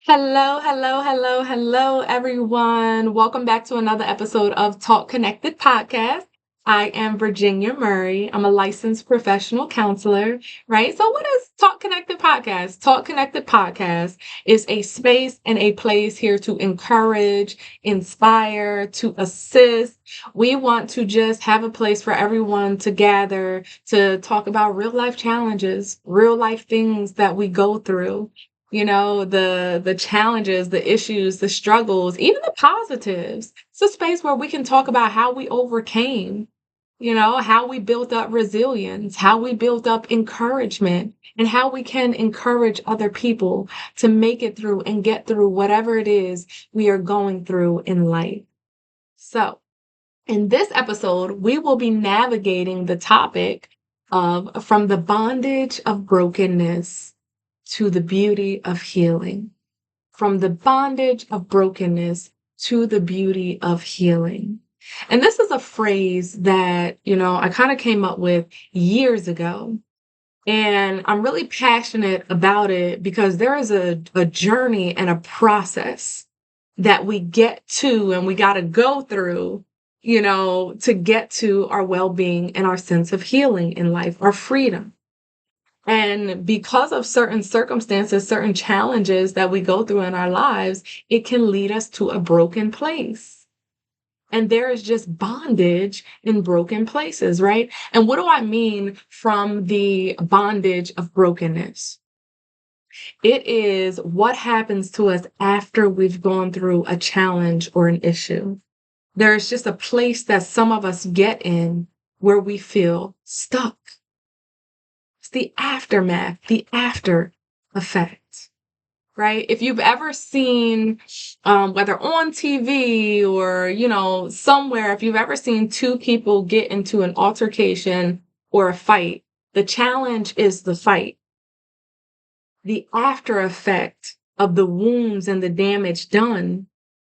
Hello, hello, hello, hello, everyone. Welcome back to another episode of Talk Connected Podcast. I am Virginia Murray. I'm a licensed professional counselor, right? So, what is Talk Connected Podcast? Talk Connected Podcast is a space and a place here to encourage, inspire, to assist. We want to just have a place for everyone to gather to talk about real life challenges, real life things that we go through, the challenges, the issues, the struggles, even the positives. It's a space where we can talk about how we overcame, how we built up resilience, how we built up encouragement, and how we can encourage other people to make it through and get through whatever it is we are going through in life. So, in this episode, we will be navigating the topic of from the bondage of brokenness to the beauty of healing. From the bondage of brokenness to the beauty of healing. And this is a phrase that, I kind of came up with years ago. And I'm really passionate about it because there is a journey and a process that we get to and we got to go through, to get to our well being and our sense of healing in life, our freedom. And because of certain circumstances, certain challenges that we go through in our lives, it can lead us to a broken place. And there is just bondage in broken places, right? And what do I mean from the bondage of brokenness? It is what happens to us after we've gone through a challenge or an issue. There's just a place that some of us get in where we feel stuck. It's the aftermath, the after effect, right? If you've ever seen, whether on TV or, somewhere, if you've ever seen two people get into an altercation or a fight, the challenge is the fight. The after effect of the wounds and the damage done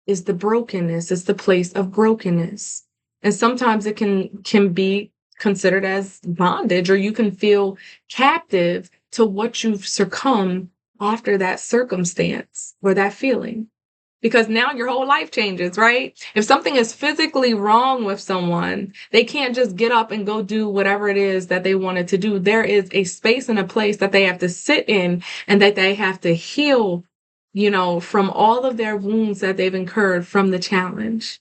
is the brokenness. It's the place of brokenness. And sometimes it can be considered as bondage, or you can feel captive to what you've succumbed after that circumstance or that feeling. Because now your whole life changes, right? If something is physically wrong with someone, they can't just get up and go do whatever it is that they wanted to do. There is a space and a place that they have to sit in and that they have to heal, from all of their wounds that they've incurred from the challenge.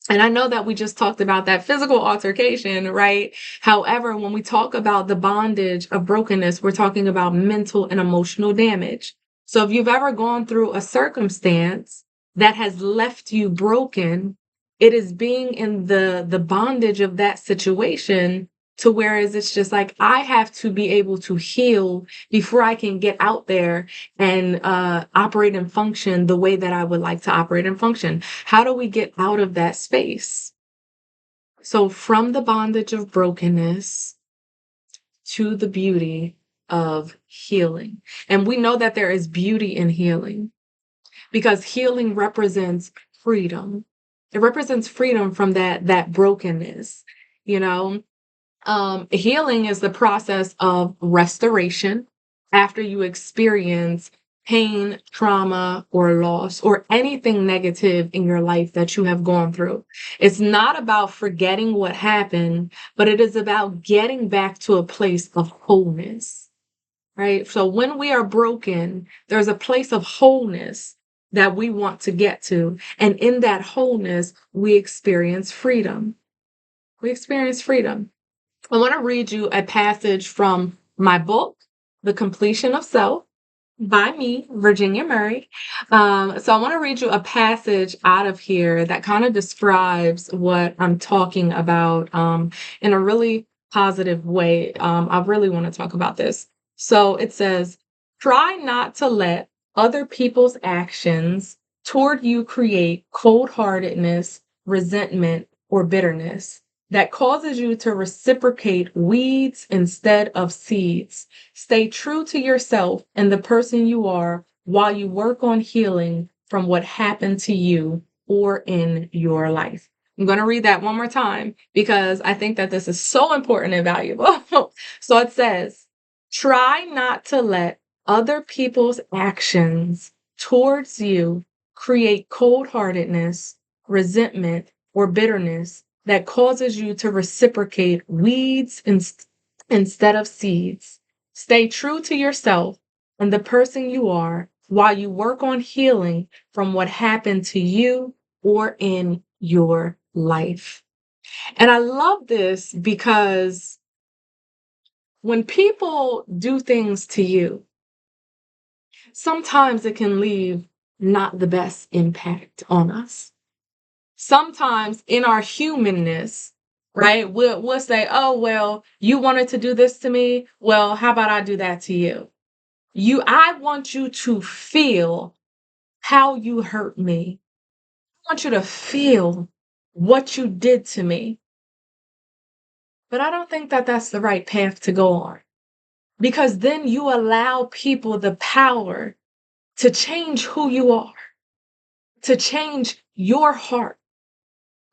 And I know that we just talked about that physical altercation, right? However, when we talk about the bondage of brokenness, we're talking about mental and emotional damage. So if you've ever gone through a circumstance that has left you broken, it is being in the bondage of that situation to whereas it's just like, I have to be able to heal before I can get out there and operate and function the way that I would like to operate and function. How do we get out of that space? So from the bondage of brokenness to the beauty of healing. And we know that there is beauty in healing because healing represents freedom. It represents freedom from that brokenness, you know. Healing is the process of restoration after you experience pain, trauma, or loss, or anything negative in your life that you have gone through. It's not about forgetting what happened, but it is about getting back to a place of wholeness, right? So when we are broken, there's a place of wholeness that we want to get to. And in that wholeness, we experience freedom. We experience freedom. I want to read you a passage from my book, The Completion of Self, by me, Virginia Murray. So I want to read you a passage out of here that kind of describes what I'm talking about in a really positive way. I really want to talk about this. So it says, try not to let other people's actions toward you create cold-heartedness, resentment, or bitterness that causes you to reciprocate weeds instead of seeds. Stay true to yourself and the person you are while you work on healing from what happened to you or in your life. I'm going to read that one more time because I think that this is so important and valuable. So it says, try not to let other people's actions towards you create cold-heartedness, resentment, or bitterness that causes you to reciprocate weeds instead of seeds. Stay true to yourself and the person you are while you work on healing from what happened to you or in your life. And I love this because when people do things to you, sometimes it can leave not the best impact on us. Sometimes in our humanness, right, we'll say, oh, well, you wanted to do this to me. Well, how about I do that to you? I want you to feel how you hurt me. I want you to feel what you did to me. But I don't think that that's the right path to go on, because then you allow people the power to change who you are, to change your heart,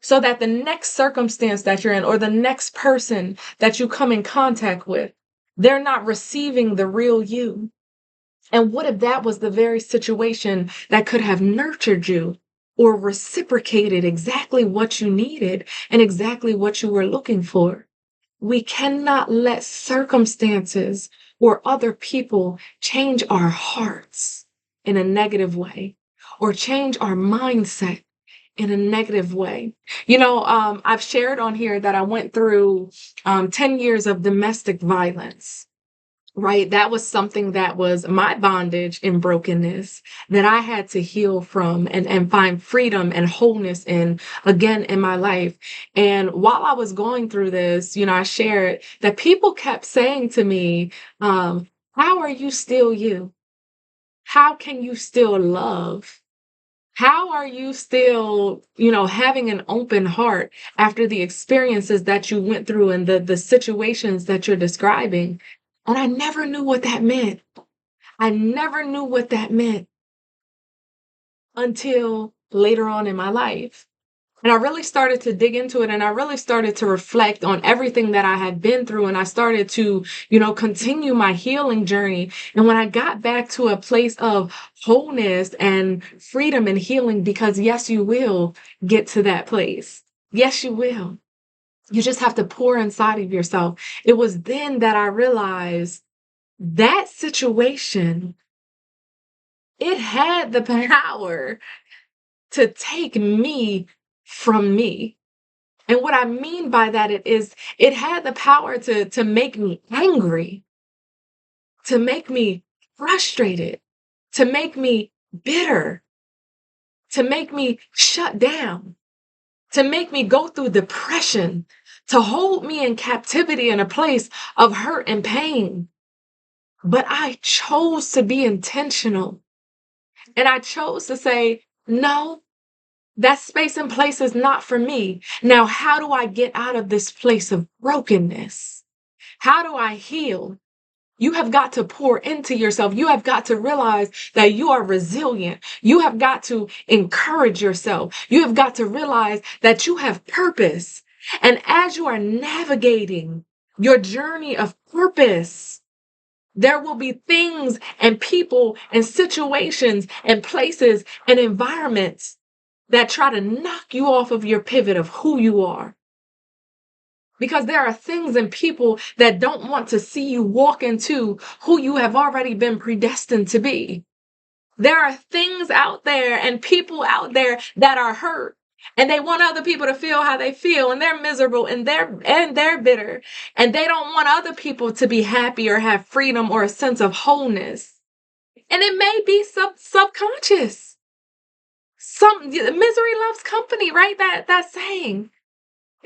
so that the next circumstance that you're in or the next person that you come in contact with, they're not receiving the real you. And what if that was the very situation that could have nurtured you or reciprocated exactly what you needed and exactly what you were looking for? We cannot let circumstances or other people change our hearts in a negative way or change our mindset in a negative way. I've shared on here that I went through 10 years of domestic violence. Right. That was something that was my bondage and brokenness that I had to heal from and find freedom and wholeness in again in my life. And while I was going through this, I shared that people kept saying to me, how are you still you? How can you still love? How are you still, having an open heart after the experiences that you went through and the situations that you're describing? And I never knew what that meant. I never knew what that meant until later on in my life. And I really started to dig into it, and I really started to reflect on everything that I had been through. And I started to, continue my healing journey. And when I got back to a place of wholeness and freedom and healing, because yes, you will get to that place. Yes, you will. You just have to pour inside of yourself. It was then that I realized that situation, it had the power to take me from me. And what I mean by that it had the power to make me angry, to make me frustrated, to make me bitter, to make me shut down, to make me go through depression, to hold me in captivity in a place of hurt and pain. But I chose to be intentional. And I chose to say, no, that space and place is not for me. Now, how do I get out of this place of brokenness? How do I heal? You have got to pour into yourself. You have got to realize that you are resilient. You have got to encourage yourself. You have got to realize that you have purpose. And as you are navigating your journey of purpose, there will be things and people and situations and places and environments that try to knock you off of your pivot of who you are. Because there are things and people that don't want to see you walk into who you have already been predestined to be. There are things out there and people out there that are hurt, and they want other people to feel how they feel, and they're miserable and they're bitter, and they don't want other people to be happy or have freedom or a sense of wholeness. And it may be subconscious. Misery loves company, right? That saying.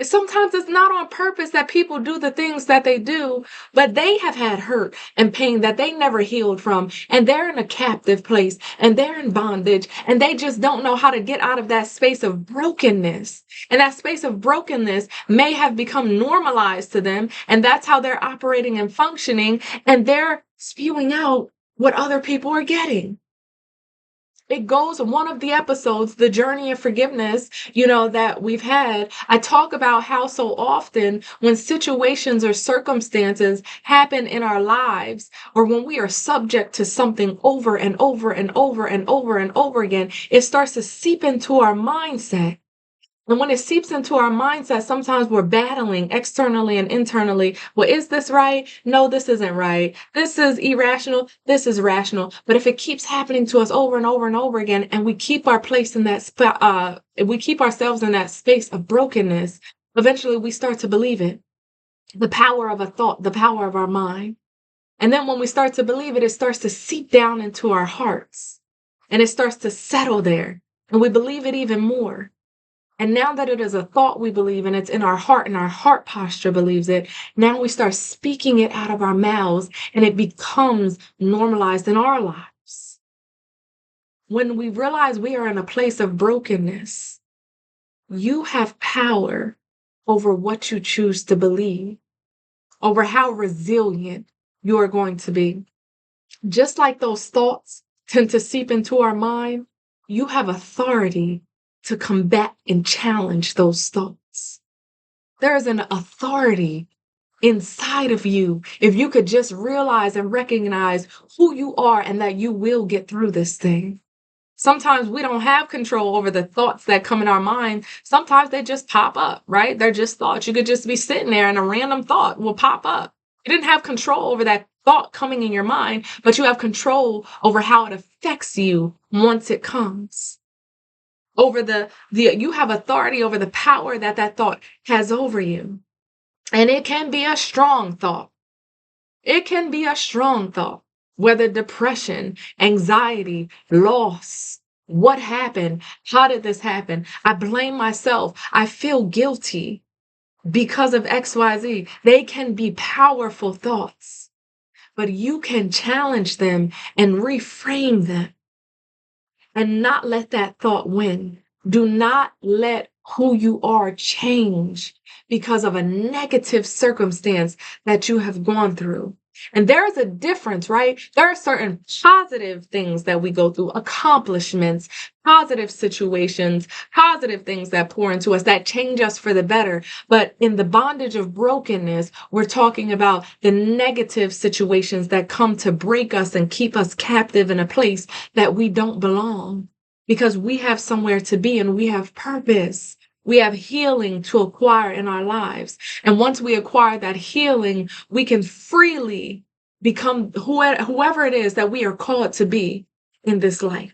Sometimes it's not on purpose that people do the things that they do, but they have had hurt and pain that they never healed from. And they're in a captive place and they're in bondage and they just don't know how to get out of that space of brokenness. And that space of brokenness may have become normalized to them. And that's how they're operating and functioning. And they're spewing out what other people are getting. It goes one of the episodes, the journey of forgiveness, that we've had. I talk about how so often when situations or circumstances happen in our lives, or when we are subject to something over and over and over and over and over again, it starts to seep into our mindset. And when it seeps into our mindset, sometimes we're battling externally and internally. Well, is this right? No, this isn't right. This is irrational. This is rational. But if it keeps happening to us over and over and over again, and we keep our place in that we keep ourselves in that space of brokenness, eventually we start to believe it. The power of a thought, the power of our mind. And then when we start to believe it, it starts to seep down into our hearts and it starts to settle there. And we believe it even more. And now that it is a thought we believe and it's in our heart and our heart posture believes it, now we start speaking it out of our mouths and it becomes normalized in our lives. When we realize we are in a place of brokenness, you have power over what you choose to believe, over how resilient you are going to be. Just like those thoughts tend to seep into our mind, you have authority to combat and challenge those thoughts. There is an authority inside of you if you could just realize and recognize who you are and that you will get through this thing. Sometimes we don't have control over the thoughts that come in our mind. Sometimes they just pop up, right? They're just thoughts. You could just be sitting there and a random thought will pop up. You didn't have control over that thought coming in your mind, but you have control over how it affects you once it comes. Over you have authority over the power that thought has over you. And it can be a strong thought. It can be a strong thought, whether depression, anxiety, loss. What happened? How did this happen? I blame myself. I feel guilty because of XYZ. They can be powerful thoughts, but you can challenge them and reframe them and not let that thought win. Do not let who you are change because of a negative circumstance that you have gone through. And there is a difference, right? There are certain positive things that we go through, accomplishments, positive situations, positive things that pour into us that change us for the better. But in the bondage of brokenness, we're talking about the negative situations that come to break us and keep us captive in a place that we don't belong because we have somewhere to be and we have purpose. We have healing to acquire in our lives. And once we acquire that healing, we can freely become whoever it is that we are called to be in this life.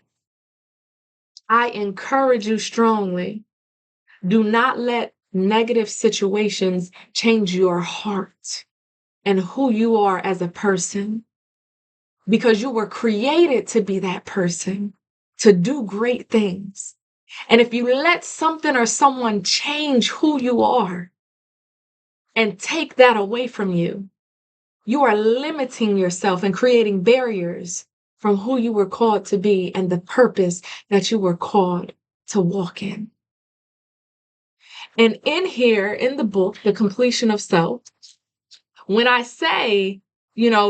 I encourage you strongly. Do not let negative situations change your heart and who you are as a person, because you were created to be that person, to do great things. And if you let something or someone change who you are and take that away from you, you are limiting yourself and creating barriers from who you were called to be and the purpose that you were called to walk in. And in here, in the book, The Completion of Self, when I say,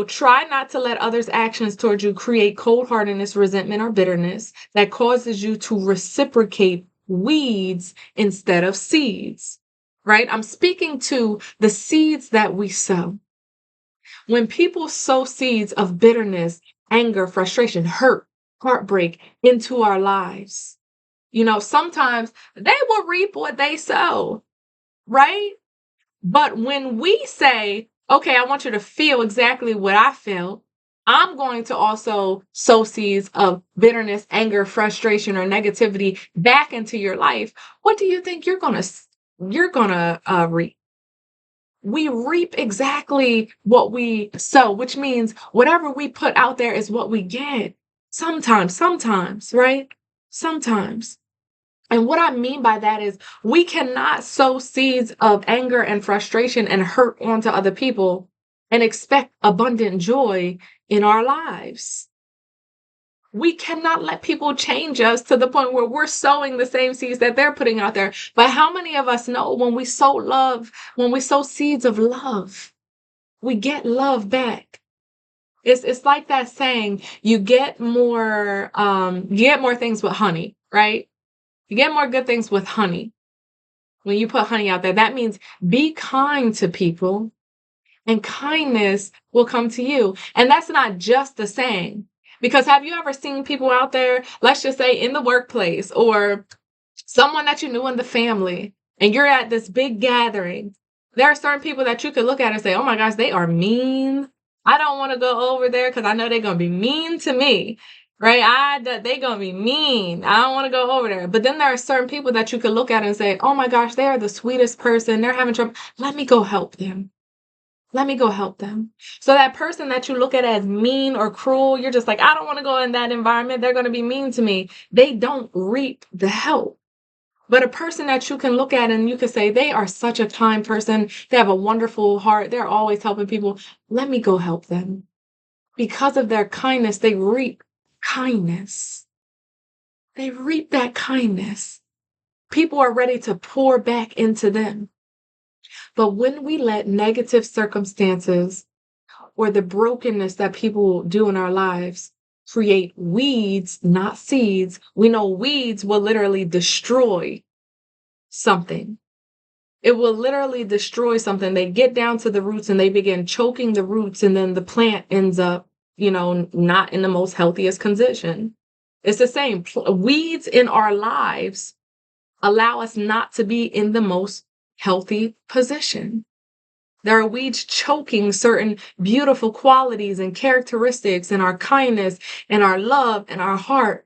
try not to let others' actions towards you create cold-heartedness, resentment, or bitterness that causes you to reciprocate weeds instead of seeds, right? I'm speaking to the seeds that we sow. When people sow seeds of bitterness, anger, frustration, hurt, heartbreak into our lives, sometimes they will reap what they sow, right? But when we say, okay, I want you to feel exactly what I feel, I'm going to also sow seeds of bitterness, anger, frustration, or negativity back into your life. What do you think you're gonna reap? We reap exactly what we sow, which means whatever we put out there is what we get. Sometimes, right? Sometimes. And what I mean by that is we cannot sow seeds of anger and frustration and hurt onto other people and expect abundant joy in our lives. We cannot let people change us to the point where we're sowing the same seeds that they're putting out there. But how many of us know when we sow love, when we sow seeds of love, we get love back? It's like that saying, you get more things with honey, right? You get more good things with honey. When you put honey out there, that means be kind to people and kindness will come to you. And that's not just a saying. Because have you ever seen people out there, let's just say in the workplace or someone that you knew in the family, and you're at this big gathering? There are certain people that you could look at and say, oh my gosh, they are mean. I don't want to go over there because I know they're going to be mean to me. Right? They're going to be mean. I don't want to go over there. But then there are certain people that you could look at and say, oh my gosh, they are the sweetest person. They're having trouble. Let me go help them. Let me go help them. So that person that you look at as mean or cruel, you're just like, I don't want to go in that environment. They're going to be mean to me. They don't reap the help. But a person that you can look at and you can say, they are such a kind person. They have a wonderful heart. They're always helping people. Let me go help them. Because of their kindness, they reap kindness. They reap that kindness. People are ready to pour back into them. But when we let negative circumstances or the brokenness that people do in our lives create weeds, not seeds, we know weeds will literally destroy something. It will literally destroy something. They get down to the roots and they begin choking the roots, and then the plant ends up, not in the most healthiest condition. It's the same. Weeds in our lives allow us not to be in the most healthy position. There are weeds choking certain beautiful qualities and characteristics and our kindness and our love and our heart.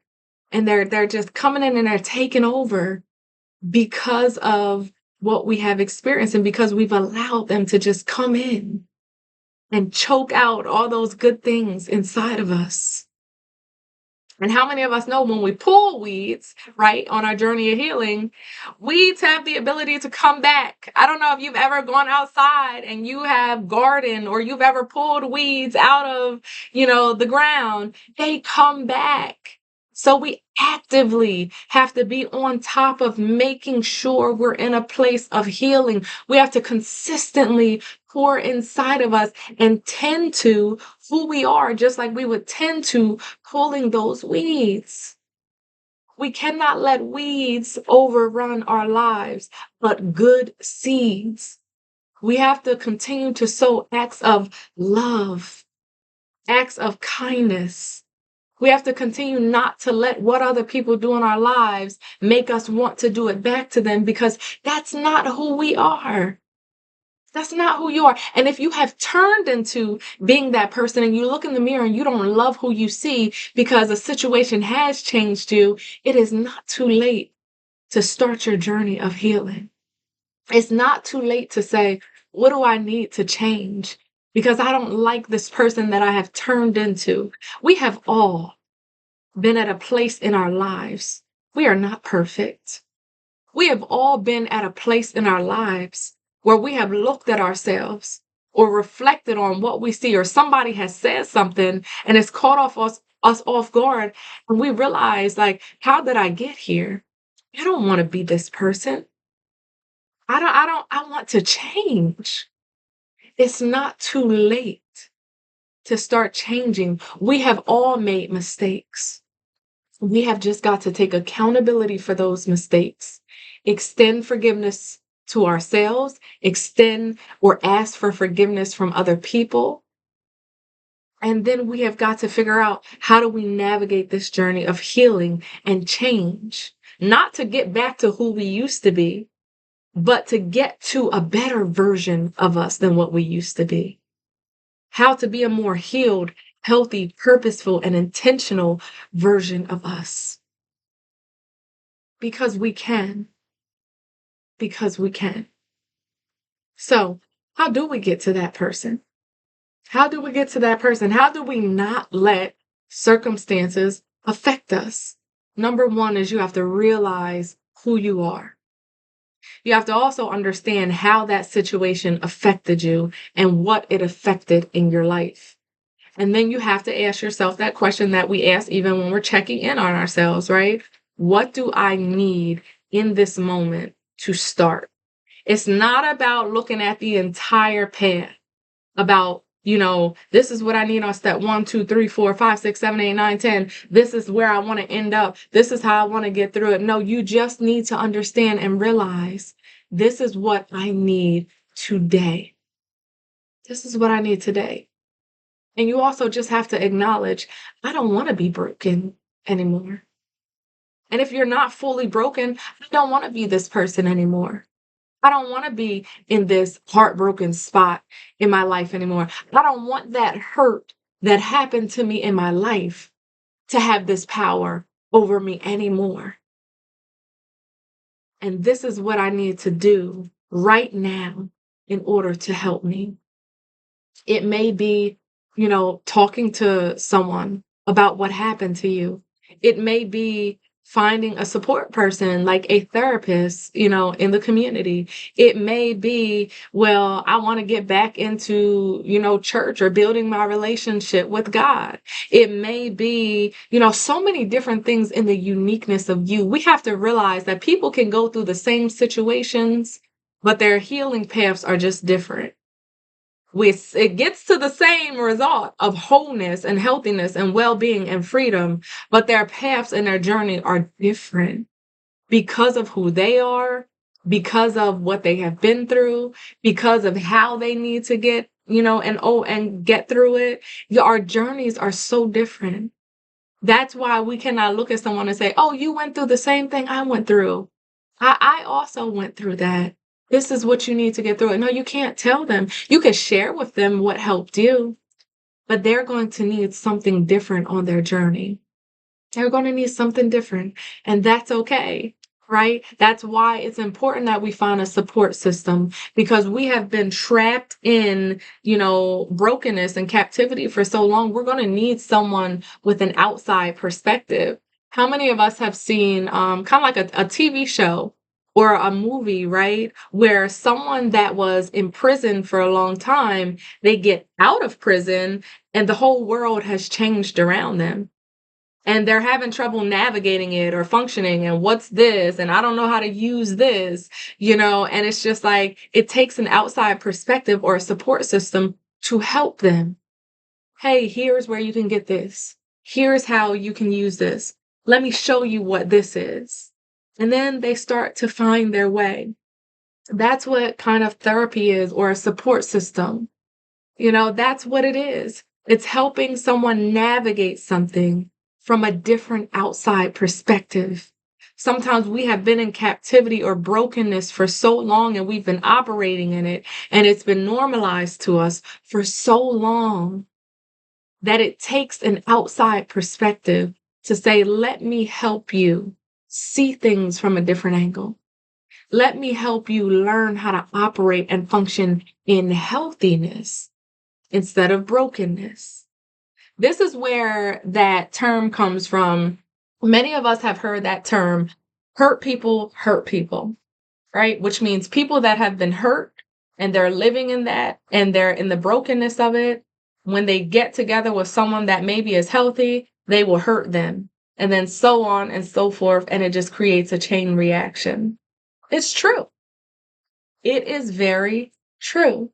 And they're just coming in and they're taking over because of what we have experienced and because we've allowed them to just come in and choke out all those good things inside of us. And how many of us know when we pull weeds, right, on our journey of healing, weeds have the ability to come back. I don't know if you've ever gone outside and you have garden or you've ever pulled weeds out of, the ground. They come back. So we actively have to be on top of making sure we're in a place of healing. We have to consistently pour inside of us and tend to who we are, just like we would tend to pulling those weeds. We cannot let weeds overrun our lives, but good seeds. We have to continue to sow acts of love, acts of kindness. We have to continue not to let what other people do in our lives make us want to do it back to them, because that's not who we are. That's not who you are. And if you have turned into being that person and you look in the mirror and you don't love who you see because a situation has changed you, it is not too late to start your journey of healing. It's not too late to say, what do I need to change? Because I don't like this person that I have turned into. We have all been at a place in our lives. We are not perfect. We have all been at a place in our lives where we have looked at ourselves or reflected on what we see, or somebody has said something and it's caught us off guard. And we realize, like, how did I get here? I don't want to be this person. I want to change. It's not too late to start changing. We have all made mistakes. We have just got to take accountability for those mistakes, extend forgiveness to ourselves, extend or ask for forgiveness from other people. And then we have got to figure out, how do we navigate this journey of healing and change? Not to get back to who we used to be, but to get to a better version of us than what we used to be. How to be a more healed, healthy, purposeful, and intentional version of us. Because we can. Because we can. So, how do we get to that person? How do we get to that person? How do we not let circumstances affect us? Number one is you have to realize who you are. You have to also understand how that situation affected you and what it affected in your life. And then you have to ask yourself that question that we ask even when we're checking in on ourselves, right? What do I need in this moment to start? It's not about looking at the entire path, about, this is what I need on step 1, 2, 3, 4, 5, 6, 7, 8, 9, 10. This is where I want to end up. This is how I want to get through it. No, you just need to understand and realize this is what I need today. This is what I need today. And you also just have to acknowledge, I don't want to be broken anymore. And if you're not fully broken, I don't want to be this person anymore. I don't want to be in this heartbroken spot in my life anymore. I don't want that hurt that happened to me in my life to have this power over me anymore. And this is what I need to do right now in order to help me. It may be, talking to someone about what happened to you. It may be finding a support person like a therapist, in the community. It may be, well, I want to get back into, church or building my relationship with God. It may be, so many different things in the uniqueness of you. We have to realize that people can go through the same situations, but their healing paths are just different. It gets to the same result of wholeness and healthiness and well-being and freedom, but their paths and their journey are different because of who they are, because of what they have been through, because of how they need to get, and get through it. Our journeys are so different. That's why we cannot look at someone and say, oh, you went through the same thing I went through. I also went through that. This is what you need to get through it. No, you can't tell them. You can share with them what helped you, but they're going to need something different on their journey. They're going to need something different, and that's okay, right? That's why it's important that we find a support system, because we have been trapped in, brokenness and captivity for so long. We're going to need someone with an outside perspective. How many of us have seen kind of like a TV show or a movie, right? Where someone that was in prison for a long time, they get out of prison and the whole world has changed around them. And they're having trouble navigating it or functioning. And what's this? And I don't know how to use this, and it's just like, it takes an outside perspective or a support system to help them. Hey, here's where you can get this. Here's how you can use this. Let me show you what this is. And then they start to find their way. That's what kind of therapy is, or a support system. That's what it is. It's helping someone navigate something from a different outside perspective. Sometimes we have been in captivity or brokenness for so long, and we've been operating in it, and it's been normalized to us for so long that it takes an outside perspective to say, let me help you see things from a different angle. Let me help you learn how to operate and function in healthiness instead of brokenness. This is where that term comes from. Many of us have heard that term, hurt people, right? Which means people that have been hurt and they're living in that and they're in the brokenness of it. When they get together with someone that maybe is healthy, they will hurt them. And then so on and so forth. And it just creates a chain reaction. It's true. It is very true.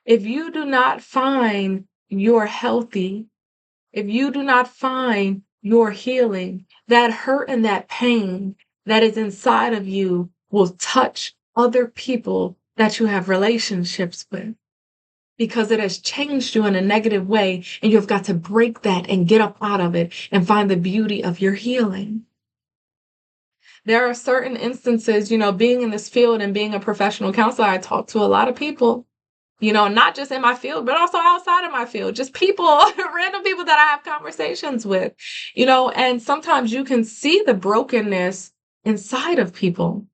If you do not find you're healthy, if you do not find your healing, that hurt and that pain that is inside of you will touch other people that you have relationships with, because it has changed you in a negative way, and you've got to break that and get up out of it and find the beauty of your healing. There are certain instances, being in this field and being a professional counselor, I talk to a lot of people, not just in my field, but also outside of my field, just people, random people that I have conversations with, and sometimes you can see the brokenness inside of people.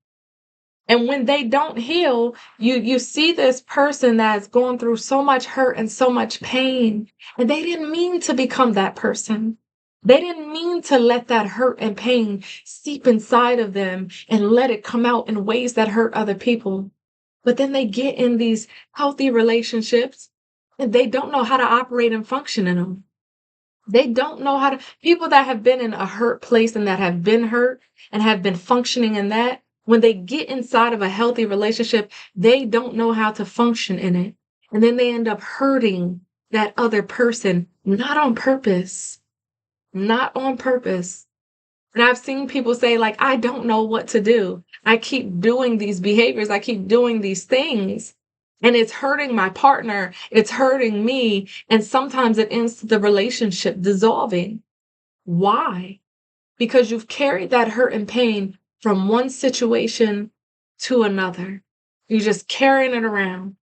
And when they don't heal, you see this person that's going through so much hurt and so much pain, and they didn't mean to become that person. They didn't mean to let that hurt and pain seep inside of them and let it come out in ways that hurt other people. But then they get in these healthy relationships and they don't know how to operate and function in them. They don't know how to, people that have been in a hurt place and that have been hurt and have been functioning in that, when they get inside of a healthy relationship, they don't know how to function in it. And then they end up hurting that other person, not on purpose, not on purpose. And I've seen people say, like, I don't know what to do. I keep doing these behaviors. I keep doing these things. And it's hurting my partner. It's hurting me. And sometimes it ends the relationship dissolving. Why? Because you've carried that hurt and pain from one situation to another. You're just carrying it around.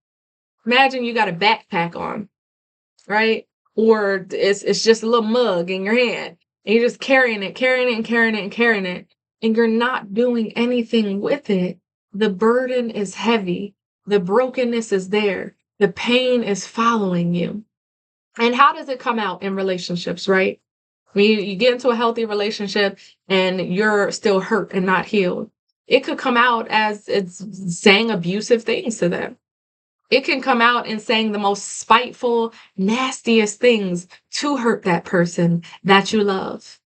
Imagine you got a backpack on, right? Or it's just a little mug in your hand. And you're just carrying it, carrying it, and carrying it, and carrying it. And you're not doing anything with it. The burden is heavy. The brokenness is there. The pain is following you. And how does it come out in relationships, right? When you get into a healthy relationship and you're still hurt and not healed, it could come out as it's saying abusive things to them. It can come out in saying the most spiteful, nastiest things to hurt that person that you love.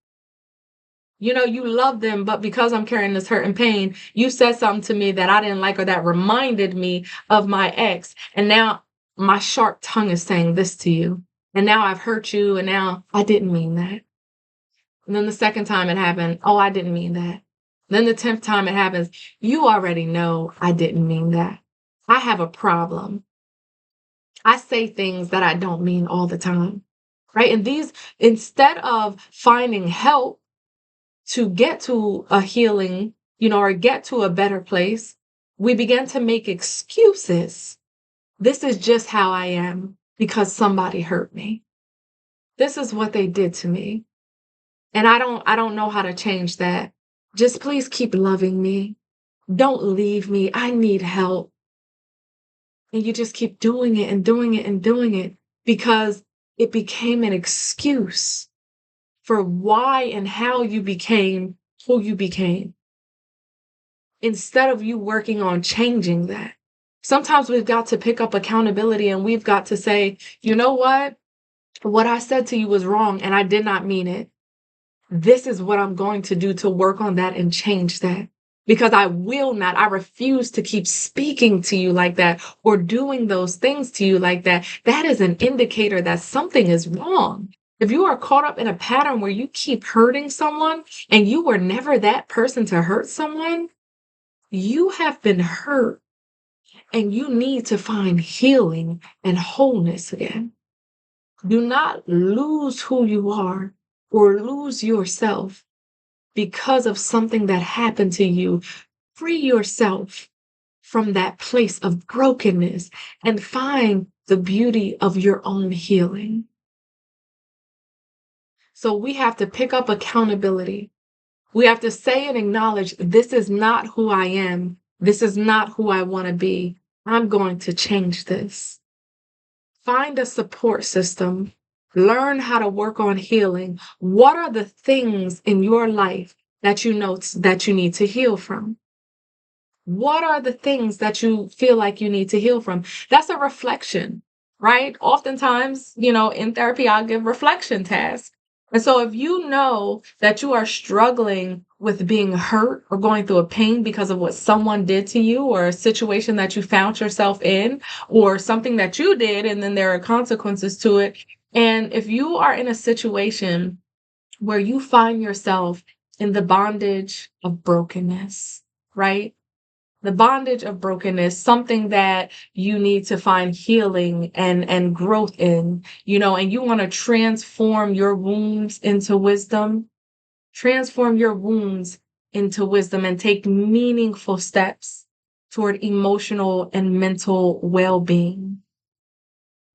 You know, you love them, but because I'm carrying this hurt and pain, you said something to me that I didn't like or that reminded me of my ex. And now my sharp tongue is saying this to you. And now I've hurt you. And now I didn't mean that. And then the second time it happened, oh, I didn't mean that. Then the 10th time it happens, you already know I didn't mean that. I have a problem. I say things that I don't mean all the time, right? And these, instead of finding help to get to a healing, or get to a better place, we begin to make excuses. This is just how I am because somebody hurt me. This is what they did to me. And I don't know how to change that. Just please keep loving me. Don't leave me. I need help. And you just keep doing it and doing it and doing it because it became an excuse for why and how you became who you became, instead of you working on changing that. Sometimes we've got to pick up accountability and we've got to say, you know what? What I said to you was wrong and I did not mean it. This is what I'm going to do to work on that and change that. Because I refuse to keep speaking to you like that or doing those things to you like that. That is an indicator that something is wrong. If you are caught up in a pattern where you keep hurting someone and you were never that person to hurt someone, you have been hurt and you need to find healing and wholeness again. Do not lose who you are or lose yourself because of something that happened to you. Free yourself from that place of brokenness and find the beauty of your own healing. So we have to pick up accountability. We have to say and acknowledge, this is not who I am. This is not who I want to be. I'm going to change this. Find a support system. Learn how to work on healing. What are the things in your life that you know that you need to heal from? What are the things that you feel like you need to heal from? That's a reflection, right? Oftentimes, in therapy, I'll give reflection tasks. And so if you know that you are struggling with being hurt or going through a pain because of what someone did to you or a situation that you found yourself in or something that you did, and then there are consequences to it. And if you are in a situation where you find yourself in the bondage of brokenness, right? The bondage of brokenness, something that you need to find healing and growth in, and you want to transform your wounds into wisdom, and take meaningful steps toward emotional and mental well-being.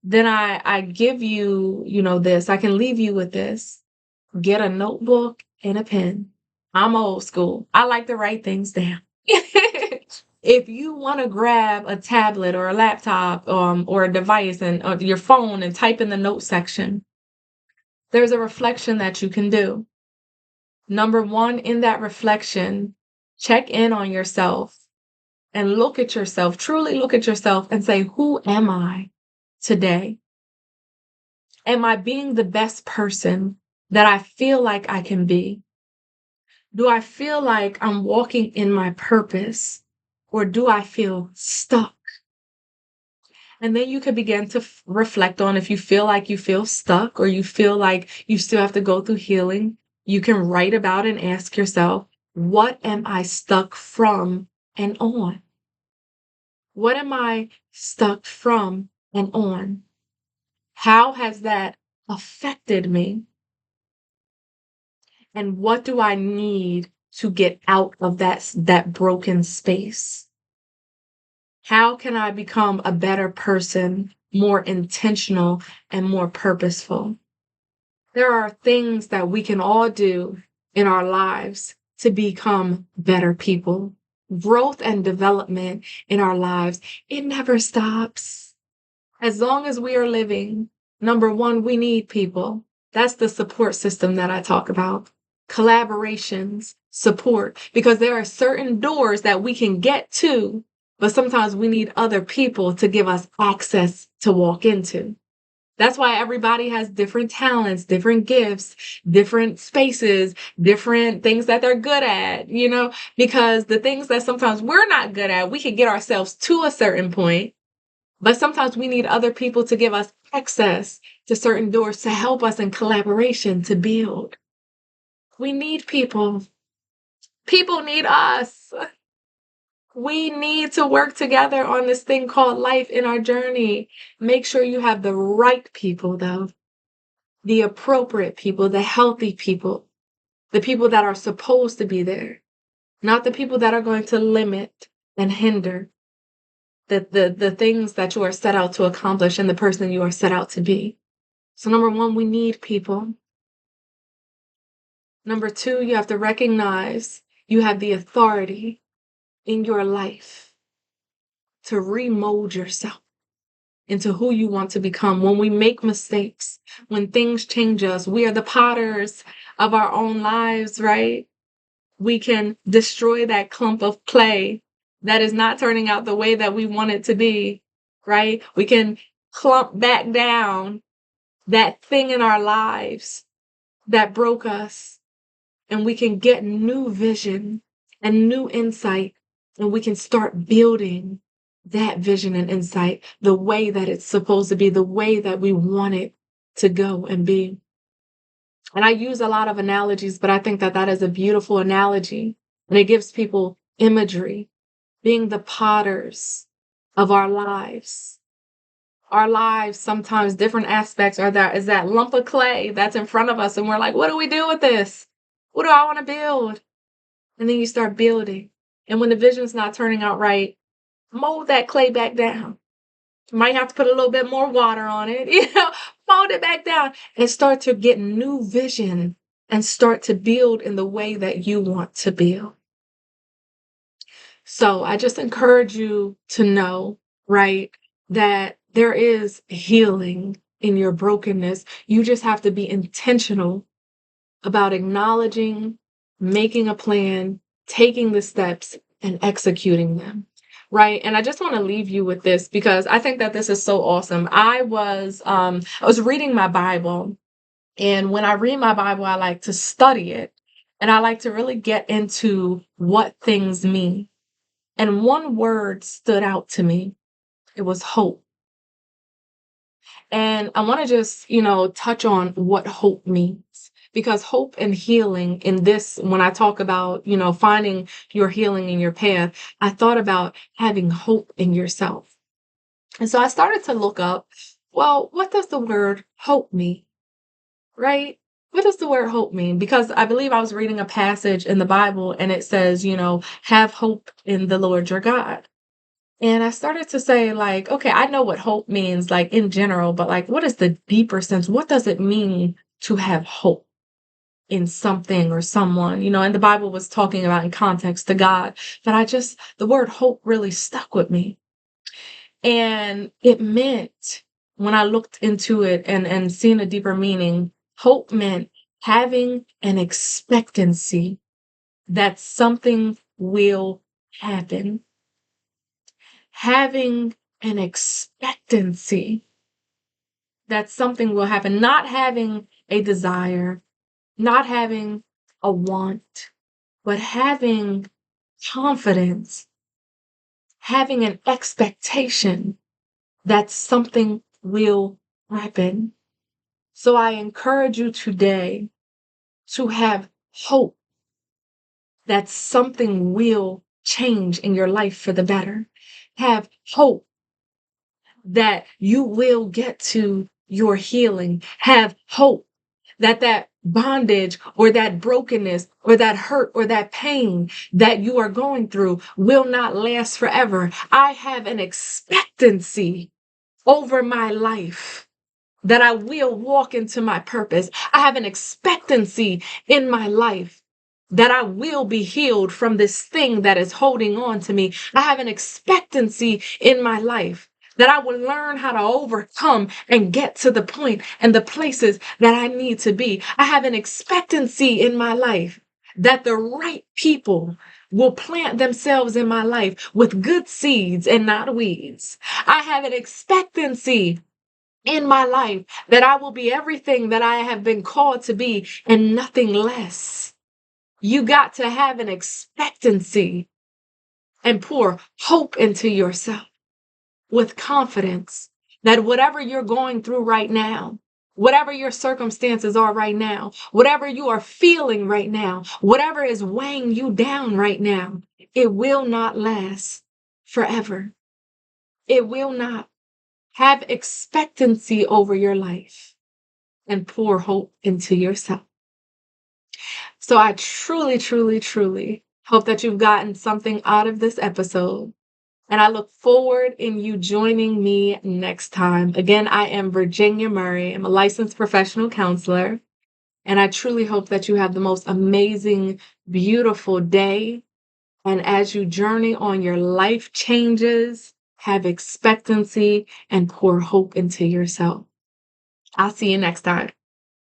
Then I give you, this, I can leave you with this. Get a notebook and a pen. I'm old school. I like to write things down. If you want to grab a tablet or a laptop or a device and your phone and type in the note section, there's a reflection that you can do. Number one, in that reflection, check in on yourself and look at yourself, truly look at yourself and say, who am I today? Am I being the best person that I feel like I can be? Do I feel like I'm walking in my purpose? Or do I feel stuck? And then you could begin to reflect on if you feel like you feel stuck or you feel like you still have to go through healing. You can write about and ask yourself, what am I stuck from and on? What am I stuck from and on? How has that affected me? And what do I need to get out of that broken space? How can I become a better person, more intentional and more purposeful? There are things that we can all do in our lives to become better people. Growth and development in our lives, it never stops. As long as we are living, number one, we need people. That's the support system that I talk about. Collaborations, support, because there are certain doors that we can get to, but sometimes we need other people to give us access to walk into. That's why everybody has different talents, different gifts, different spaces, different things that they're good at, because the things that sometimes we're not good at, we can get ourselves to a certain point, but sometimes we need other people to give us access to certain doors to help us in collaboration to build. We need people. People need us. We need to work together on this thing called life in our journey. Make sure you have the right people, though. The appropriate people, the healthy people, the people that are supposed to be there, not the people that are going to limit and hinder the things that you are set out to accomplish and the person you are set out to be. So number one, we need people. Number two, you have to recognize you have the authority in your life to remold yourself into who you want to become. When we make mistakes, when things change us, we are the potters of our own lives, right? We can destroy that clump of clay that is not turning out the way that we want it to be, right? We can clump back down that thing in our lives that broke us, and we can get new vision and new insight, and we can start building that vision and insight the way that it's supposed to be, the way that we want it to go and be. And I use a lot of analogies, but I think that that is a beautiful analogy, and it gives people imagery, being the potters of our lives. Our lives, sometimes different aspects is that lump of clay that's in front of us, and we're like, what do we do with this? What do I want to build? And then you start building. And when the vision's not turning out right, mold that clay back down. You might have to put a little bit more water on it, mold it back down and start to get new vision and start to build in the way that you want to build. So I just encourage you to know, right, that there is healing in your brokenness. You just have to be intentional about acknowledging, making a plan, taking the steps, and executing them. Right. And I just want to leave you with this because I think that this is so awesome. I was reading my Bible, and when I read my Bible, I like to study it and I like to really get into what things mean. And one word stood out to me. It was hope. And I want to just, touch on what hope means. Because hope and healing in this, when I talk about, finding your healing in your path, I thought about having hope in yourself. And so I started to look up, well, what does the word hope mean? Right? What does the word hope mean? Because I believe I was reading a passage in the Bible and it says, have hope in the Lord your God. And I started to say, like, okay, I know what hope means, like in general, but like, what is the deeper sense? What does it mean to have hope in something or someone? And the Bible was talking about in context to God, but the word hope really stuck with me. And it meant, when I looked into it and seeing a deeper meaning, hope meant having an expectancy that something will happen. Having an expectancy that something will happen, not having a desire, not having a want, but having confidence, having an expectation that something will happen. So I encourage you today to have hope that something will change in your life for the better. Have hope that you will get to your healing. Have hope that that bondage or that brokenness or that hurt or that pain that you are going through will not last forever. I have an expectancy over my life that I will walk into my purpose. I have an expectancy in my life that I will be healed from this thing that is holding on to me. I have an expectancy in my life that I will learn how to overcome and get to the point and the places that I need to be. I have an expectancy in my life that the right people will plant themselves in my life with good seeds and not weeds. I have an expectancy in my life that I will be everything that I have been called to be and nothing less. You got to have an expectancy and pour hope into yourself with confidence that whatever you're going through right now, whatever your circumstances are right now, whatever you are feeling right now, whatever is weighing you down right now, it will not last forever. It will not. Have expectancy over your life and pour hope into yourself. So I truly, truly, truly hope that you've gotten something out of this episode. And I look forward in you joining me next time. Again, I am Virginia Murray. I'm a licensed professional counselor. And I truly hope that you have the most amazing, beautiful day. And as you journey on your life changes, have expectancy and pour hope into yourself. I'll see you next time.